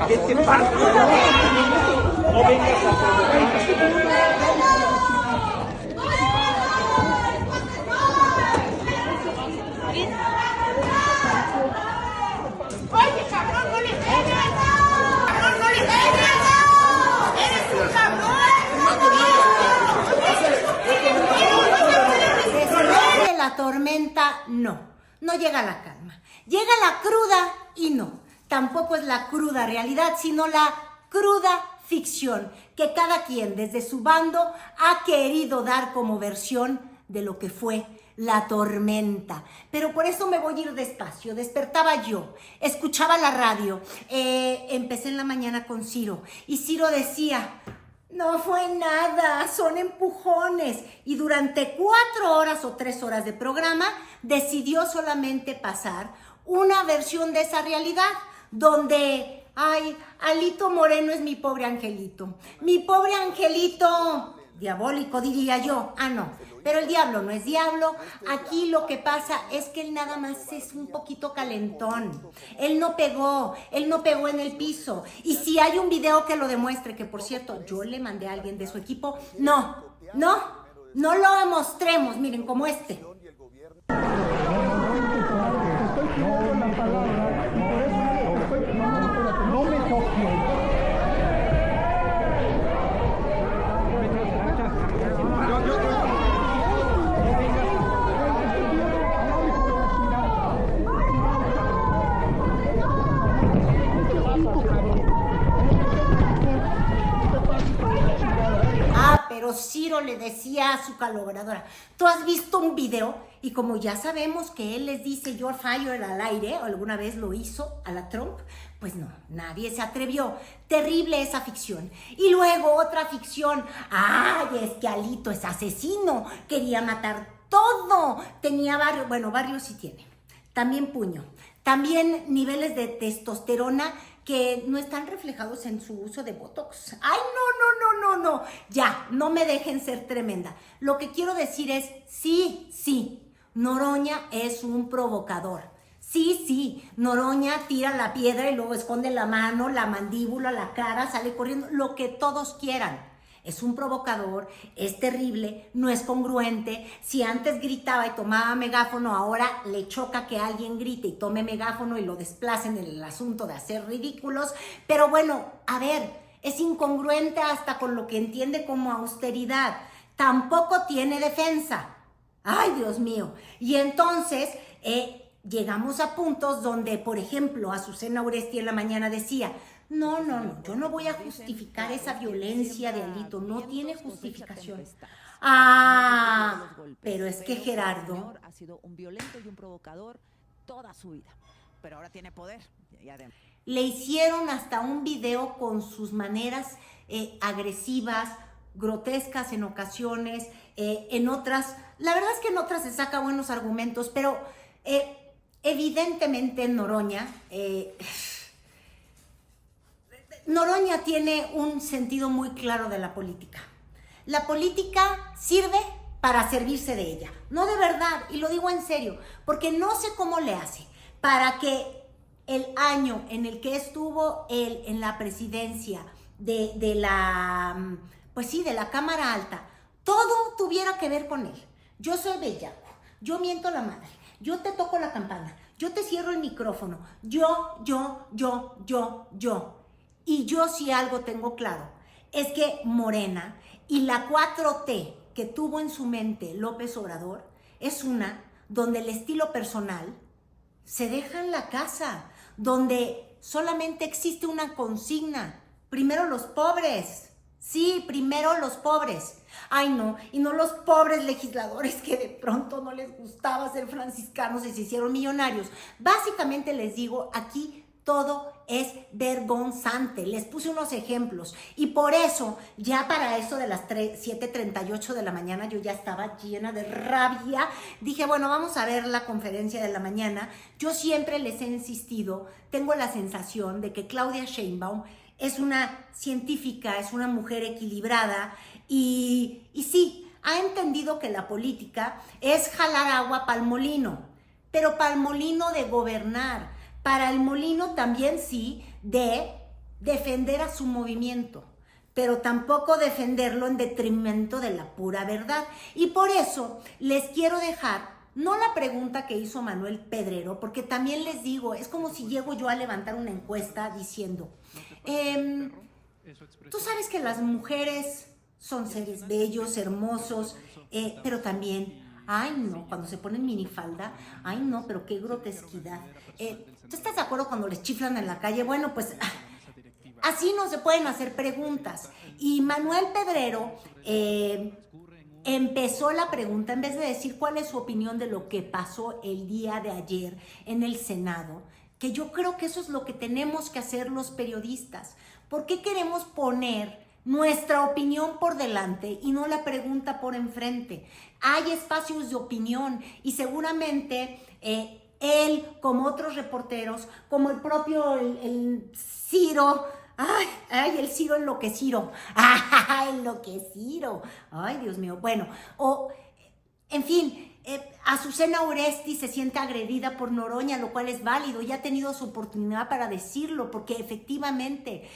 ¿Qué te pasa? No vengas a provocar. Oye, cabrón, no le pegues. Cabrón, no le pegues. Eres un cabrón. Después de la tormenta, no llega la calma. Llega la cruda y no. Tampoco es la cruda realidad, sino la cruda ficción que cada quien desde su bando ha querido dar como versión de lo que fue la tormenta. Pero por eso me voy a ir despacio. Despertaba yo, escuchaba la radio, empecé en la mañana con Ciro y Ciro decía: no fue nada, son empujones. Y durante 4 horas o 3 horas de programa decidió solamente pasar una versión de esa realidad donde, ay, Alito Moreno es mi pobre angelito. Mi pobre angelito, diabólico diría yo. Ah, no, pero el diablo no es diablo. Aquí lo que pasa es que él nada más es un poquito calentón. Él no pegó en el piso. Y si hay un video que lo demuestre, que por cierto, yo le mandé a alguien de su equipo, no lo mostremos, miren, como este. No me toques. Pero Ciro le decía a su colaboradora: ¿tú has visto un video? Y como ya sabemos que él les dice "You're fired" al aire, o alguna vez lo hizo a la Trump, pues no, nadie se atrevió. Terrible esa ficción. Y luego otra ficción: ay, es que Alito es asesino, quería matar todo, tenía varios, bueno, varios sí tiene, también puño, también niveles de testosterona que no están reflejados en su uso de Botox. ¡Ay, no! Ya, no me dejen ser tremenda. Lo que quiero decir es, sí, Noroña es un provocador. Sí, Noroña tira la piedra y luego esconde la mano, la mandíbula, la cara, sale corriendo, lo que todos quieran. Es un provocador, es terrible, no es congruente. Si antes gritaba y tomaba megáfono, ahora le choca que alguien grite y tome megáfono y lo desplacen en el asunto de hacer ridículos. Pero bueno, a ver, es incongruente hasta con lo que entiende como austeridad. Tampoco tiene defensa. ¡Ay, Dios mío! Y entonces llegamos a puntos donde, por ejemplo, Azucena Uresti en la mañana decía: no, yo no voy a justificar esa violencia de Alito, no tiene justificación. Ah, pero es que Gerardo ha sido un violento y un provocador toda su vida, pero ahora tiene poder. Le hicieron hasta un video con sus maneras agresivas, grotescas en ocasiones, en otras, la verdad es que en otras se saca buenos argumentos, pero evidentemente Noroña tiene un sentido muy claro de la política. La política sirve para servirse de ella. No, de verdad, y lo digo en serio, porque no sé cómo le hace para que el año en el que estuvo él en la presidencia de la Cámara Alta, todo tuviera que ver con él. Yo soy bellaco, yo miento la madre, yo te toco la campana, yo te cierro el micrófono, yo. Y yo sí algo tengo claro, es que Morena y la 4T que tuvo en su mente López Obrador es una donde el estilo personal se deja en la casa, donde solamente existe una consigna: primero los pobres. Sí, primero los pobres. Ay, no, y no los pobres legisladores que de pronto no les gustaba ser franciscanos y se hicieron millonarios. Básicamente les digo, aquí todo es vergonzante. Les puse unos ejemplos y por eso, ya para eso de las 7:38 de la mañana, yo ya estaba llena de rabia. Dije, bueno, vamos a ver la conferencia de la mañana. Yo siempre les he insistido, tengo la sensación de que Claudia Sheinbaum es una científica, es una mujer equilibrada y sí, ha entendido que la política es jalar agua para el molino, pero para el molino de gobernar, para el molino también sí de defender a su movimiento, pero tampoco defenderlo en detrimento de la pura verdad. Y por eso les quiero dejar, no la pregunta que hizo Manuel Pedrero, porque también les digo, es como si llego yo a levantar una encuesta diciendo, tú sabes que las mujeres son seres bellos, hermosos, pero también, ay no, cuando se ponen minifalda, ay no, pero qué grotesquidad. ¿Tú estás de acuerdo cuando les chiflan en la calle? Bueno, pues así no se pueden hacer preguntas. Y Manuel Pedrero empezó la pregunta, en vez de decir cuál es su opinión de lo que pasó el día de ayer en el Senado, que yo creo que eso es lo que tenemos que hacer los periodistas. ¿Por qué queremos poner nuestra opinión por delante y no la pregunta por enfrente? Hay espacios de opinión y seguramente él, como otros reporteros, como el propio el Ciro, ay, el Ciro enloquecido, enloquecido, ay, Dios mío, bueno, en fin, Azucena Oresti se siente agredida por Noroña, lo cual es válido, y ha tenido su oportunidad para decirlo, porque efectivamente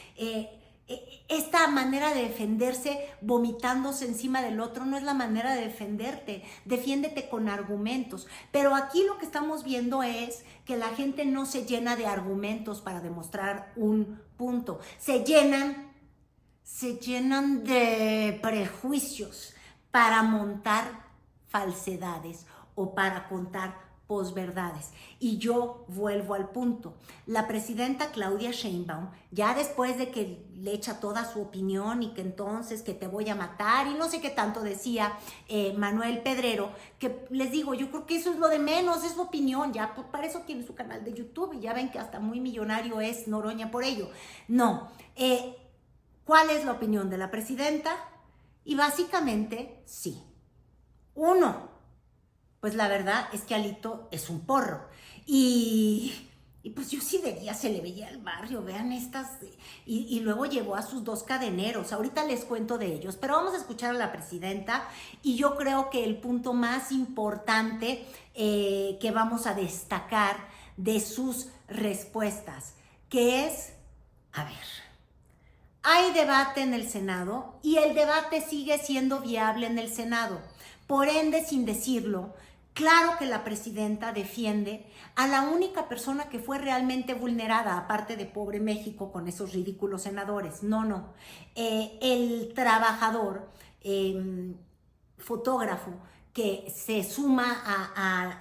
esta manera de defenderse vomitándose encima del otro no es la manera de defenderte. Defiéndete con argumentos. Pero aquí lo que estamos viendo es que la gente no se llena de argumentos para demostrar un punto. Se llenan de prejuicios para montar falsedades o para contar posverdades. Y yo vuelvo al punto. La presidenta Claudia Sheinbaum, ya después de que le echa toda su opinión y que entonces que te voy a matar y no sé qué tanto decía Manuel Pedrero, que les digo, yo creo que eso es lo de menos, es su opinión, ya para eso tiene su canal de YouTube y ya ven que hasta muy millonario es Noroña por ello. No, ¿cuál es la opinión de la presidenta? Y básicamente, sí. Uno, pues la verdad es que Alito es un porro. Y pues yo sí veía, se le veía el barrio, vean estas. Y luego llevó a sus 2 cadeneros. Ahorita les cuento de ellos. Pero vamos a escuchar a la presidenta. Y yo creo que el punto más importante que vamos a destacar de sus respuestas, que es, a ver, hay debate en el Senado y el debate sigue siendo viable en el Senado. Por ende, sin decirlo, claro que la presidenta defiende a la única persona que fue realmente vulnerada, aparte de pobre México con esos ridículos senadores. No. El trabajador, fotógrafo, que se suma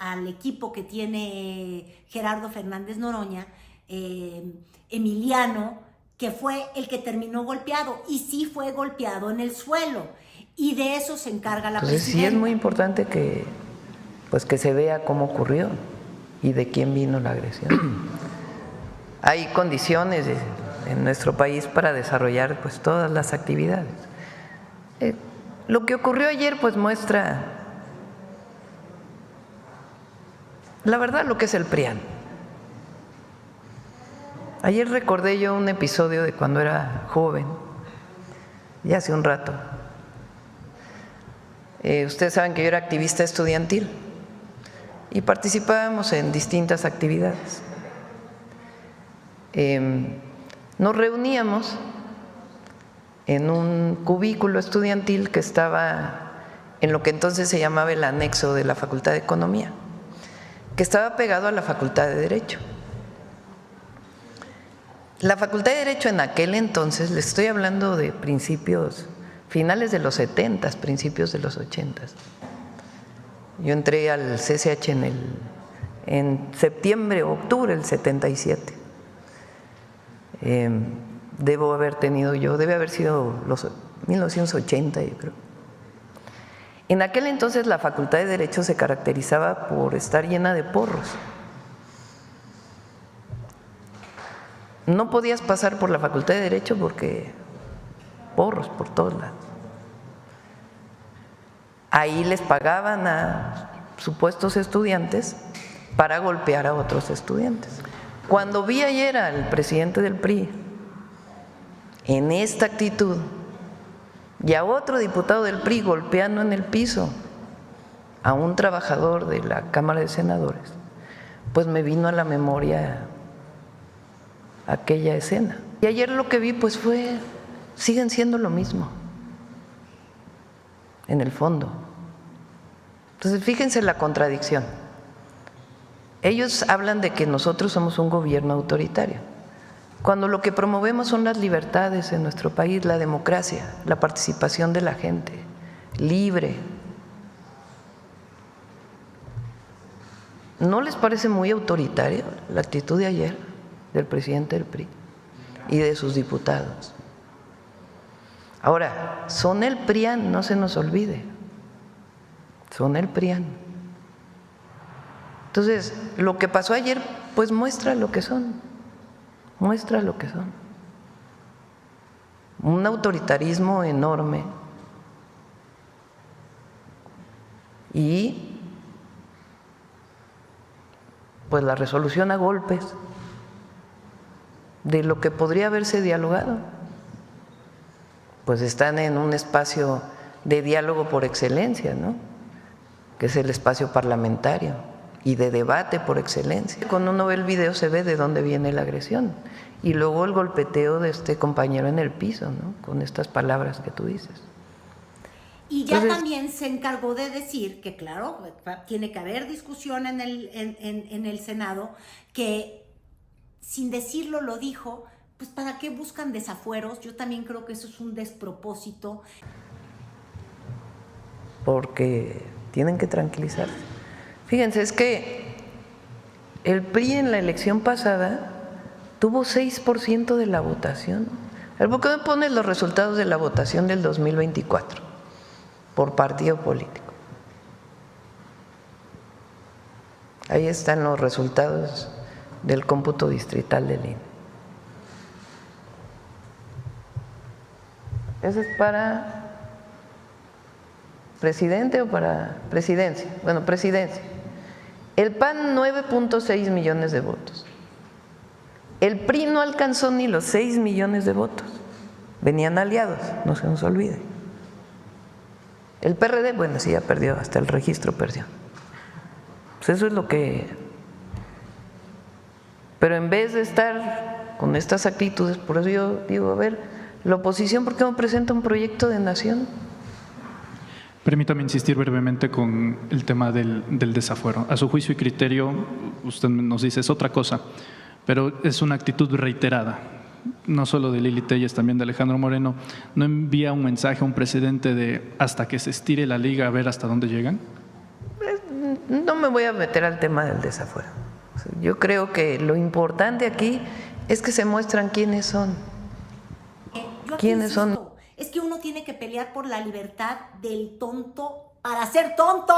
al equipo que tiene Gerardo Fernández Noroña, Emiliano, que fue el que terminó golpeado, y sí fue golpeado en el suelo. Y de eso se encarga la presidenta. Sí es muy importante que se vea cómo ocurrió y de quién vino la agresión. Hay condiciones en nuestro país para desarrollar pues todas las actividades. Lo que ocurrió ayer pues muestra la verdad lo que es el PRIAN. Ayer recordé yo un episodio de cuando era joven, ya hace un rato. Ustedes saben que yo era activista estudiantil y participábamos en distintas actividades. Nos reuníamos en un cubículo estudiantil que estaba en lo que entonces se llamaba el anexo de la Facultad de Economía, que estaba pegado a la Facultad de Derecho. La Facultad de Derecho en aquel entonces, les estoy hablando de finales de los 70, principios de los 80. Yo entré al CCH en septiembre o octubre del 77. Debe haber sido los 1980, yo creo. En aquel entonces la Facultad de Derecho se caracterizaba por estar llena de porros. No podías pasar por la Facultad de Derecho porque porros por todos lados. Ahí les pagaban a supuestos estudiantes para golpear a otros estudiantes. Cuando vi ayer al presidente del PRI en esta actitud y a otro diputado del PRI golpeando en el piso a un trabajador de la Cámara de Senadores, pues me vino a la memoria aquella escena. Y ayer lo que vi pues siguen siendo lo mismo, en el fondo. Entonces fíjense la contradicción. Ellos hablan de que nosotros somos un gobierno autoritario, cuando lo que promovemos son las libertades en nuestro país, la democracia, la participación de la gente, libre. ¿No les parece muy autoritario la actitud de ayer del presidente del PRI y de sus diputados? Ahora, son el PRIAN, no se nos olvide, son el PRIAN. Entonces, lo que pasó ayer, pues muestra lo que son, muestra lo que son. Un autoritarismo enorme y pues la resolución a golpes de lo que podría haberse dialogado. Pues están en un espacio de diálogo por excelencia, ¿no? Que es el espacio parlamentario y de debate por excelencia. Cuando uno ve el video se ve de dónde viene la agresión y luego el golpeteo de este compañero en el piso, ¿no? Con estas palabras que tú dices. Y ya Entonces, también se encargó de decir que, claro, tiene que haber discusión en el Senado, que sin decirlo lo dijo, pues ¿para qué buscan desafueros? Yo también creo que eso es un despropósito. Porque tienen que tranquilizarse. Fíjense, es que el PRI en la elección pasada tuvo 6% de la votación. ¿Por qué me pones los resultados de la votación del 2024? Por partido político. Ahí están los resultados del cómputo distrital del INE. ¿Eso es para presidente o para presidencia? Bueno, presidencia. El PAN 9.6 millones de votos. El PRI no alcanzó ni los 6 millones de votos. Venían aliados, no se nos olvide. El PRD, bueno, sí, ya perdió, hasta el registro perdió. Pues eso es lo que… Pero en vez de estar con estas actitudes, por eso yo digo, a ver, la oposición, ¿por qué no presenta un proyecto de nación? Permítame insistir brevemente con el tema del desafuero. A su juicio y criterio, usted nos dice, es otra cosa, pero es una actitud reiterada, no solo de Lili Téllez, también de Alejandro Moreno. ¿No envía un mensaje a un presidente de hasta que se estire la liga a ver hasta dónde llegan? No me voy a meter al tema del desafuero. Yo creo que lo importante aquí es que se muestran quiénes son. ¿Quiénes son? Es que uno tiene que pelear por la libertad del tonto para ser tonto,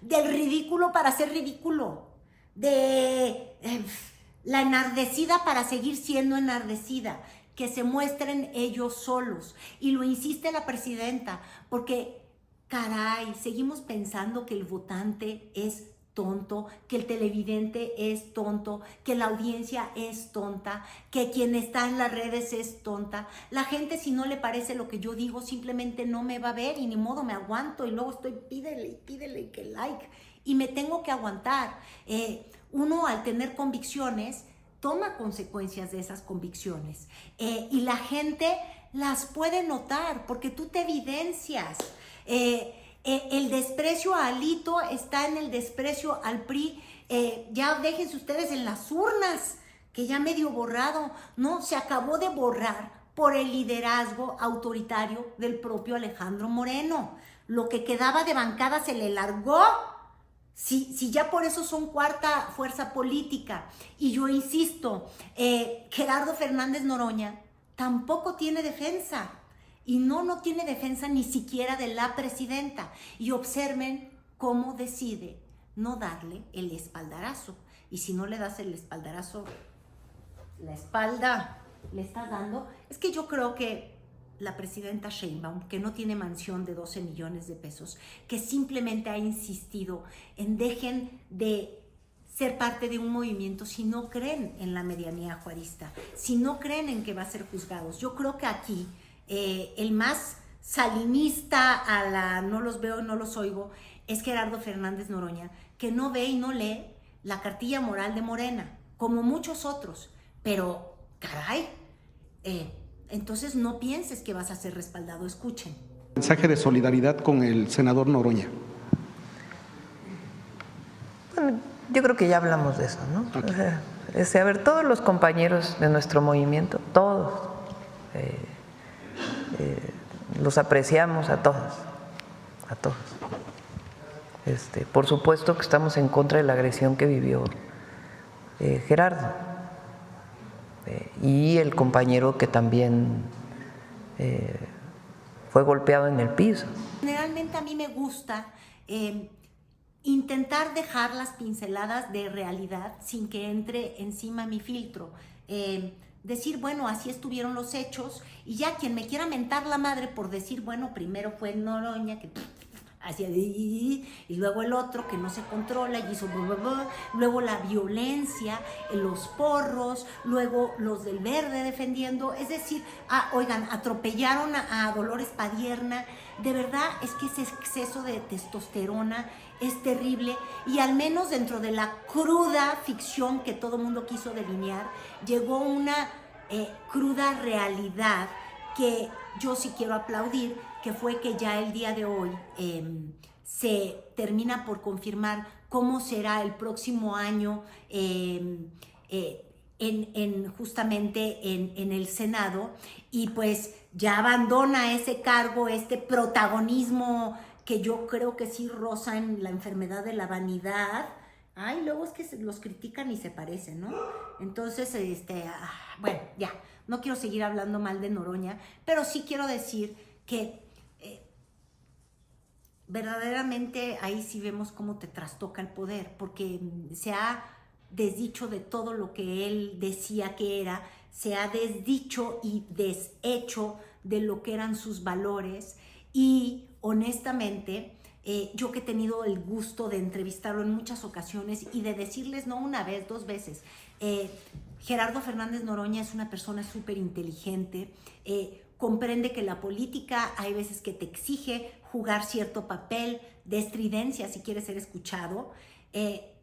del ridículo para ser ridículo, de la enardecida para seguir siendo enardecida, que se muestren ellos solos. Y lo insiste la presidenta, porque, caray, seguimos pensando que el votante es tonto, que el televidente es tonto, que la audiencia es tonta, que quien está en las redes es tonta. La gente, si no le parece lo que yo digo, simplemente no me va a ver y ni modo me aguanto y luego estoy pídele que like y me tengo que aguantar. Uno, al tener convicciones, toma consecuencias de esas convicciones y la gente las puede notar porque tú te evidencias. El desprecio a Alito está en el desprecio al PRI. Ya déjense ustedes en las urnas, que ya medio borrado, ¿no? Se acabó de borrar por el liderazgo autoritario del propio Alejandro Moreno. Lo que quedaba de bancada se le largó. Si ya por eso son cuarta fuerza política. Y yo insisto, Gerardo Fernández Noroña tampoco tiene defensa. Y no tiene defensa ni siquiera de la presidenta. Y observen cómo decide no darle el espaldarazo. Y si no le das el espaldarazo, la espalda le estás dando. Es que yo creo que la presidenta Sheinbaum, que no tiene mansión de 12 millones de pesos, que simplemente ha insistido en dejen de ser parte de un movimiento si no creen en la medianía juarista, si no creen en que va a ser juzgados. Yo creo que aquí el más salinista a la no los veo, no los oigo, es Gerardo Fernández Noroña, que no ve y no lee la cartilla moral de Morena, como muchos otros. Pero, caray, entonces no pienses que vas a ser respaldado. Escuchen. Mensaje de solidaridad con el senador Noroña. Bueno, yo creo que ya hablamos de eso, ¿no? O sea, a ver, todos los compañeros de nuestro movimiento, todos, los apreciamos a todos, a todos. Por supuesto que estamos en contra de la agresión que vivió Gerardo y el compañero que también fue golpeado en el piso. Generalmente a mí me gusta intentar dejar las pinceladas de realidad sin que entre encima mi filtro. Decir, bueno, así estuvieron los hechos, y ya quien me quiera mentar la madre por decir, bueno, primero fue Noroña que hacía y luego el otro que no se controla y hizo luego la violencia, los porros, luego los del Verde defendiendo, es decir, oigan, atropellaron a Dolores Padierna. De verdad es que ese exceso de testosterona es terrible, y al menos dentro de la cruda ficción que todo mundo quiso delinear, llegó una cruda realidad que yo sí quiero aplaudir, que fue que ya el día de hoy se termina por confirmar cómo será el próximo año justamente en el Senado, y pues ya abandona ese cargo, este protagonismo que yo creo que sí roza en la enfermedad de la vanidad. Ay, luego es que los critican y se parecen, ¿no? Entonces, bueno, ya, no quiero seguir hablando mal de Noroña, pero sí quiero decir que verdaderamente ahí sí vemos cómo te trastoca el poder, porque se ha desdicho de todo lo que él decía que era, se ha desdicho y deshecho de lo que eran sus valores, y honestamente, yo que he tenido el gusto de entrevistarlo en muchas ocasiones y de decirles, no una vez, 2 veces, Gerardo Fernández Noroña es una persona súper inteligente, comprende que la política hay veces que te exige jugar cierto papel de estridencia si quieres ser escuchado,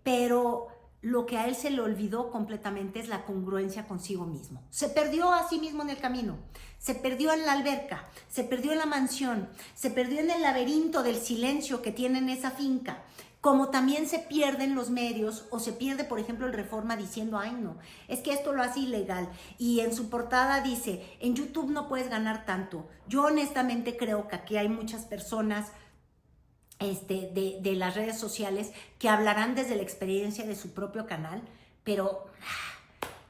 pero lo que a él se le olvidó completamente es la congruencia consigo mismo. Se perdió a sí mismo en el camino, se perdió en la alberca, se perdió en la mansión, se perdió en el laberinto del silencio que tiene en esa finca, como también se pierden los medios, o se pierde, por ejemplo, el Reforma diciendo, ay no, es que esto lo hace ilegal, y en su portada dice, en YouTube no puedes ganar tanto. Yo honestamente creo que aquí hay muchas personas de las redes sociales que hablarán desde la experiencia de su propio canal, pero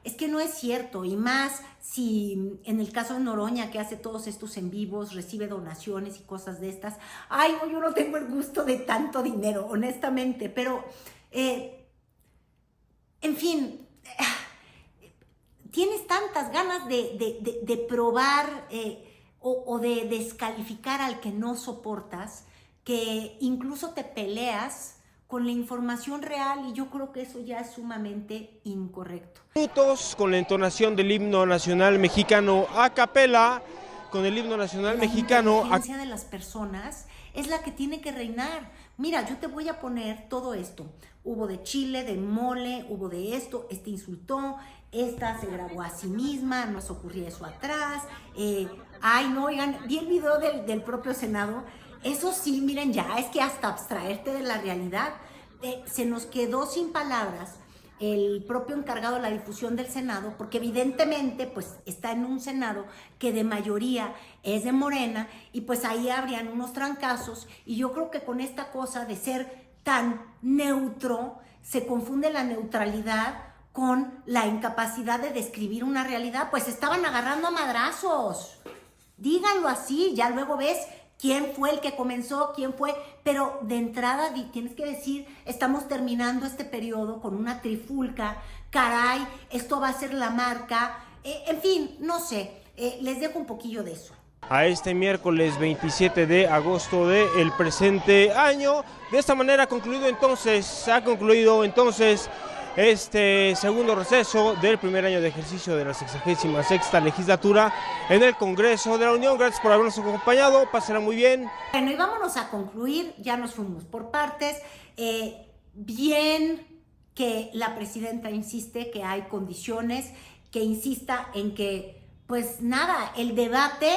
es que no es cierto, y más si en el caso de Noroña, que hace todos estos en vivos, recibe donaciones y cosas de estas. Ay, no, yo no tengo el gusto de tanto dinero, honestamente, pero en fin, tienes tantas ganas de probar o de descalificar al que no soportas, que incluso te peleas con la información real, y yo creo que eso ya es sumamente incorrecto. Minutos con la entonación del himno nacional mexicano a capela, con el himno nacional mexicano. La inteligencia de las personas es la que tiene que reinar. Mira, yo te voy a poner todo esto. Hubo de chile, de mole, hubo de esto, insultó, esta se grabó a sí misma, no se ocurría eso atrás. Ay, no, oigan, vi el video del propio Senado. Eso sí, miren, ya es que hasta abstraerte de la realidad, se nos quedó sin palabras el propio encargado de la difusión del Senado, porque evidentemente pues está en un Senado que de mayoría es de Morena, y pues ahí habrían unos trancazos, y yo creo que con esta cosa de ser tan neutro, se confunde la neutralidad con la incapacidad de describir una realidad. Pues estaban agarrando a madrazos, díganlo así, ya luego ves quién fue el que comenzó, quién fue, pero de entrada tienes que decir, estamos terminando este periodo con una trifulca, caray, esto va a ser la marca, en fin, no sé, les dejo un poquillo de eso. A este miércoles 27 de agosto del presente año. De esta manera ha concluido entonces este segundo receso del primer año de ejercicio de la 66ª legislatura en el Congreso de la Unión. Gracias por habernos acompañado, pásenla muy bien. Bueno, y vámonos a concluir, ya nos fuimos por partes. Bien que la presidenta insiste que hay condiciones, que insista en que pues nada, el debate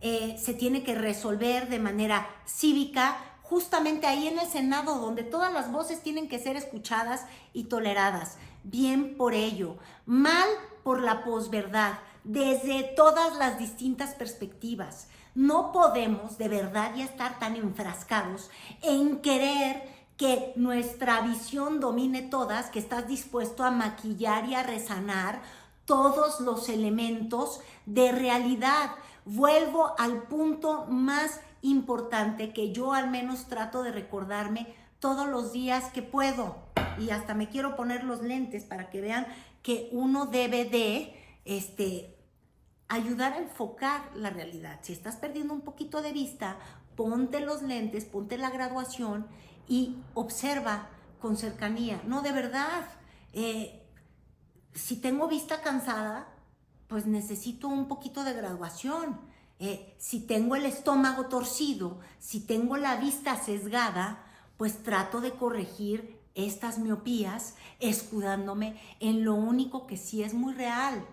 se tiene que resolver de manera cívica, justamente ahí en el Senado, donde todas las voces tienen que ser escuchadas y toleradas. Bien por ello, mal por la posverdad, desde todas las distintas perspectivas. No podemos de verdad ya estar tan enfrascados en querer que nuestra visión domine todas, que estás dispuesto a maquillar y a resanar todos los elementos de realidad. Vuelvo al punto más importante que yo al menos trato de recordarme todos los días que puedo, y hasta me quiero poner los lentes para que vean que uno debe de ayudar a enfocar la realidad. Si estás perdiendo un poquito de vista, ponte los lentes, ponte la graduación y observa con cercanía. No, de verdad, si tengo vista cansada, pues necesito un poquito de graduación. Si tengo el estómago torcido, si tengo la vista sesgada, pues trato de corregir estas miopías escudándome en lo único que sí es muy real: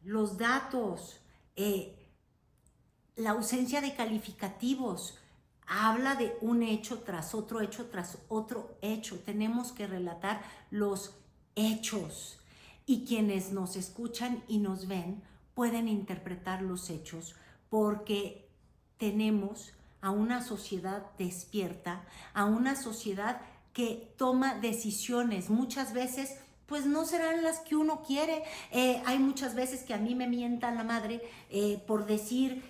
los datos, la ausencia de calificativos. Habla de un hecho tras otro hecho tras otro hecho. Tenemos que relatar los hechos, y quienes nos escuchan y nos ven pueden interpretar los hechos, porque tenemos a una sociedad despierta, a una sociedad que toma decisiones. Muchas veces pues no serán las que uno quiere. Hay muchas veces que a mí me mientan la madre por decir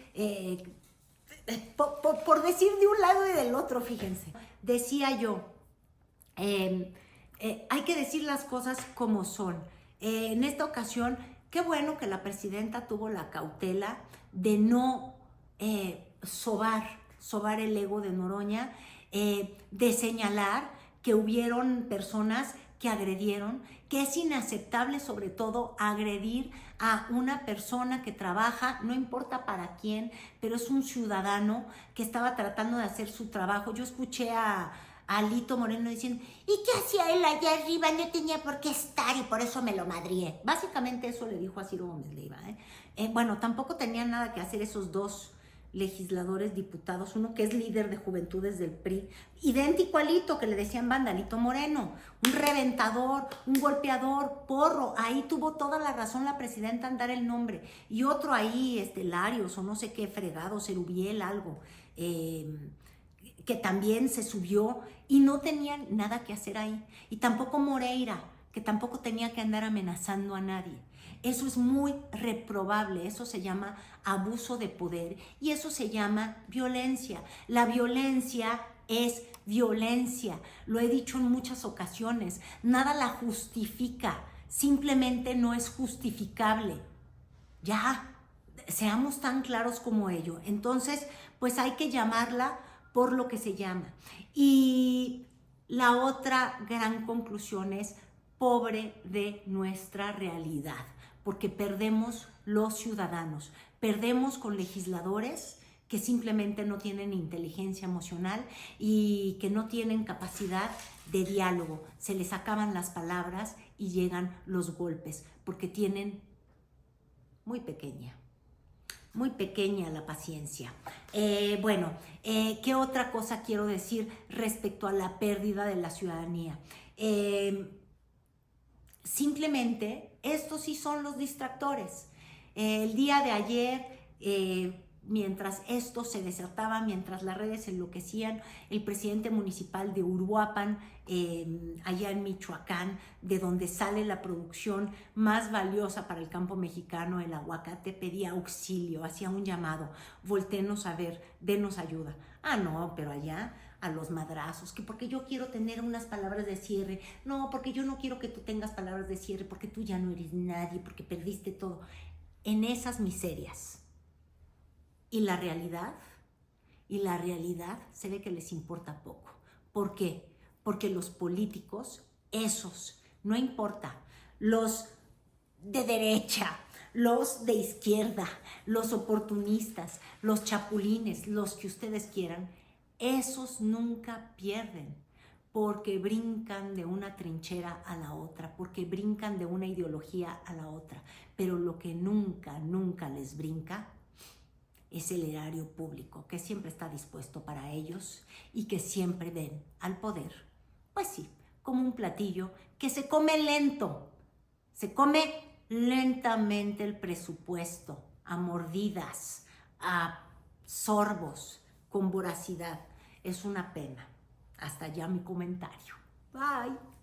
por decir de un lado y del otro. Fíjense, decía yo, hay que decir las cosas como son. En esta ocasión, qué bueno que la presidenta tuvo la cautela de no sobar el ego de Noroña, de señalar que hubieron personas que agredieron, que es inaceptable sobre todo agredir a una persona que trabaja, no importa para quién, pero es un ciudadano que estaba tratando de hacer su trabajo. Yo escuché a Alito Moreno diciendo, ¿y qué hacía él allá arriba? No tenía por qué estar y por eso me lo madrié. Básicamente eso le dijo a Ciro Gómez Leiva. Bueno, tampoco tenían nada que hacer esos dos legisladores, diputados, uno que es líder de juventudes del PRI, idéntico a Alito, que le decían banda, Alito Moreno, un reventador, un golpeador, porro. Ahí tuvo toda la razón la presidenta en dar el nombre. Y otro ahí, Larios o no sé qué, fregado, Cerubiel, algo, que también se subió y no tenían nada que hacer ahí. Y tampoco Moreira, que tampoco tenía que andar amenazando a nadie. Eso es muy reprobable, eso se llama abuso de poder y eso se llama violencia. La violencia es violencia, lo he dicho en muchas ocasiones, nada la justifica, simplemente no es justificable. Ya, seamos tan claros como ello. Entonces, pues hay que llamarla por lo que se llama. Y la otra gran conclusión es: pobre de nuestra realidad, porque perdemos los ciudadanos, perdemos con legisladores que simplemente no tienen inteligencia emocional y que no tienen capacidad de diálogo. Se les acaban las palabras y llegan los golpes, porque tienen muy pequeña la paciencia. ¿Qué otra cosa quiero decir respecto a la pérdida de la ciudadanía? Simplemente, estos sí son los distractores. El día de ayer, mientras esto se desataba, mientras las redes se enloquecían, el presidente municipal de Uruapan, allá en Michoacán, de donde sale la producción más valiosa para el campo mexicano, el aguacate, pedía auxilio, hacía un llamado: voltéenos a ver, denos ayuda. Ah, no, pero allá a los madrazos, que porque yo quiero tener unas palabras de cierre, no, porque yo no quiero que tú tengas palabras de cierre, porque tú ya no eres nadie, porque perdiste todo, en esas miserias. Y la realidad se ve que les importa poco. ¿Por qué? Porque los políticos, esos, no importa, los de derecha, los de izquierda, los oportunistas, los chapulines, los que ustedes quieran, esos nunca pierden, porque brincan de una trinchera a la otra, porque brincan de una ideología a la otra, pero lo que nunca, nunca les brinca es el erario público, que siempre está dispuesto para ellos y que siempre ven al poder, pues sí, como un platillo que se come lento, se come lentamente el presupuesto, a mordidas, a sorbos, con voracidad. Es una pena. Hasta allá mi comentario. Bye.